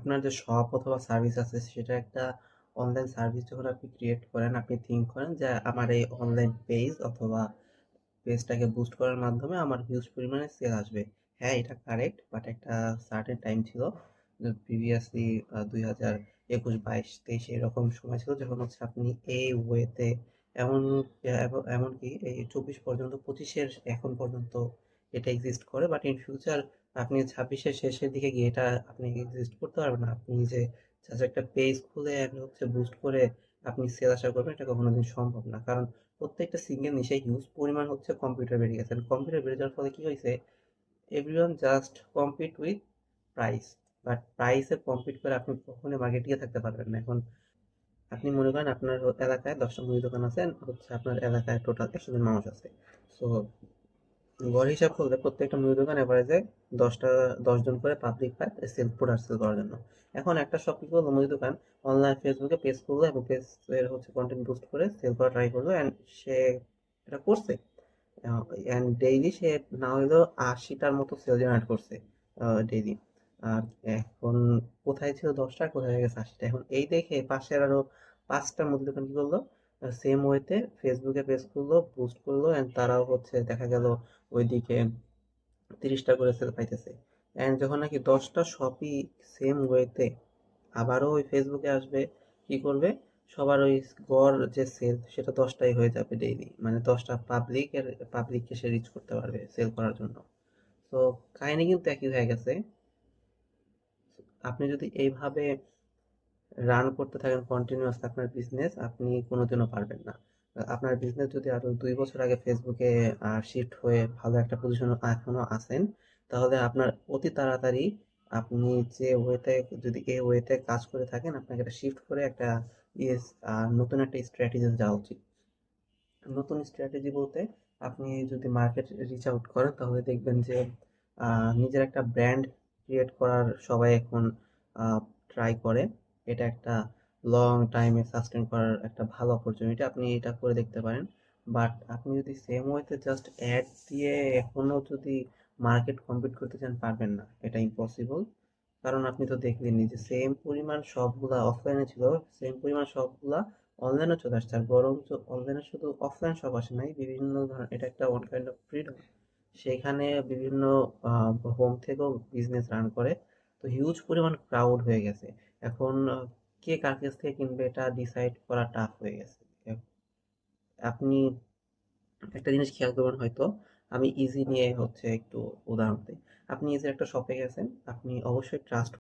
আপনার যে শপ অথবা সার্ভিস আছে সেটা একটা অনলাইন সার্ভিস যখন আপনি ক্রিয়েট করেন, আপনি থিঙ্ক করেন যে আমার এই অনলাইন পেজ অথবা পেজটাকে বুস্ট করার মাধ্যমে আমার হিউজ পরিমাণে সেল আসবে। হ্যাঁ, এটা কারেক্ট, বাট একটা সার্টেন টাইম ছিল প্রিভিয়াসলি 2021, 22, 23 এরকম সময় ছিল যখন হচ্ছে আপনি এই ওয়েতে এমন এমনকি এই 24 পর্যন্ত 25-এর এখন পর্যন্ত এটা এক্সিস্ট করে, বাট ইন ফিউচার আপনি 26-এর শেষের দিকে গিয়ে এটা আপনি এক্সিস্ট করতে পারবেন না। আপনি যে জাস্ট একটা পেজ খুলে and হচ্ছে বুস্ট করে আপনি সেল আশা করবেন, এটা কখনোদিন সম্ভব না। কারণ প্রত্যেকটা সিঙ্গেল নিশে হিউজ পরিমাণ হচ্ছে কম্পিউটার বেড়ে গেছে। কম্পিউটার বেড়ে যাওয়ার ফলে কি হয়েছে, everyone just compete with price, but প্রাইসে কম্পিট করে আপনি কখনোই মার্কেটিংয়ে থাকতে পারবেন না। এখন আপনি মনে করেন আপনার এলাকায় 10টা মুদি দোকান আছে, and হচ্ছে আপনার এলাকায় টোটাল 100 জন মানুষ আছে। সো গড় হিসাব করলে প্রত্যেকটা মুদি দোকান এভারেজে 10 জন করে পাবলিক পায় সেল প্রোডাক্ট সেল করার জন্য। এখন একটা শপ কি করলো, মুদি দোকান অনলাইন ফেসবুকে পেজ করলো এবং পেজের হচ্ছে কন্টেন্ট বুস্ট করে সেল করা ট্রাই করলো, অ্যান্ড সে এটা করছে। অ্যান্ড ডেইলি সে না হলেও 80টার মতো সেল জেনারেট করছে ডেইলি। আর এখন কোথায় ছিল 10টা, কোথায় হয়ে গেছে 80টা। এখন এই দেখে পাশের আরো 5টা মুদি দোকান কি করলো, সেম ওয়েতে ফেসবুকে পেজ করলো, বুস্ট করলো, অ্যান্ড তারাও হচ্ছে দেখা গেল ওইদিকে 30টা করে সেল পাইতেছে। অ্যান্ড যখন নাকি 10টা শপই সেম ওয়েতে আবারও ওই ফেসবুকে আসবে, কি করবে, সবার ওই গড় যে সেল সেটা 10টাই হয়ে যাবে ডেইলি, মানে 10টা পাবলিককে সে রিচ করতে পারবে সেল করার জন্য। তো কাহিনী কিন্তু একই হয়ে গেছে। আপনি যদি এইভাবে রান করতে থাকেন কন্টিনিউয়াস আপনার বিজনেস, আপনি কোনোদিনও পারবেন না। আপনার বিজনেস যদি আরো 2 বছর আগে ফেসবুকে শিফট হয়ে ভালো একটা পজিশন এখনো আছেন, তাহলে আপনার অতি তাড়াতাড়ি আপনি যে ওয়েতে, যদি এই ওয়েতে কাজ করে থাকেন, আপনাকে এটা শিফট করে একটা ইয়েস নতুন একটা স্ট্র্যাটেজি যাওয়া উচিত। নতুন স্ট্র্যাটেজি বলতে আপনি যদি মার্কেট রিচ আউট করেন তাহলে দেখবেন যে নিজের একটা ব্র্যান্ড ক্রিয়েট করার সবাই এখন ট্রাই করে। এটা একটা লং টাইমে সাস্টেন করার একটা ভালো অপরচুনিটি, আপনি এটা করে দেখতে পারেন। বাট আপনি যদি সেম ওয়েতে জাস্ট অ্যাড দিয়ে এখনো যদি মার্কেট কম্পিট করতে চান, পারবেন না, এটা ইম্পসিবল। কারণ আপনি তো দেখলেনই যে সেম পরিমাণ সবগুলা অফলাইনে ছিল, সেম পরিমাণ সবগুলা অনলাইনে চলে আসছে। আর বরঞ্চ অনলাইনে শুধু অফলাইন শপ আসে নাই, বিভিন্ন ধরনের, এটা একটা ওয়ান কাইন্ড অফ ফ্রিডম। সেখানে বিভিন্ন হোম থেকেও বিজনেস রান করে। তো হিউজ পরিমাণ ক্রাউড হয়ে গেছে। এখন কে কার কাছ থেকে কিনবে এটা ডিসাইড করা টাফ হয়ে গেছে। আপনি একটা জিনিস খেয়াল করবেন হয়তো, আমি ইজি নিয়ে হচ্ছে একটু উদাহরণ দিই। আপনি ইজির একটা শপে গেছেন, আপনি অবশ্যই ট্রাস্ট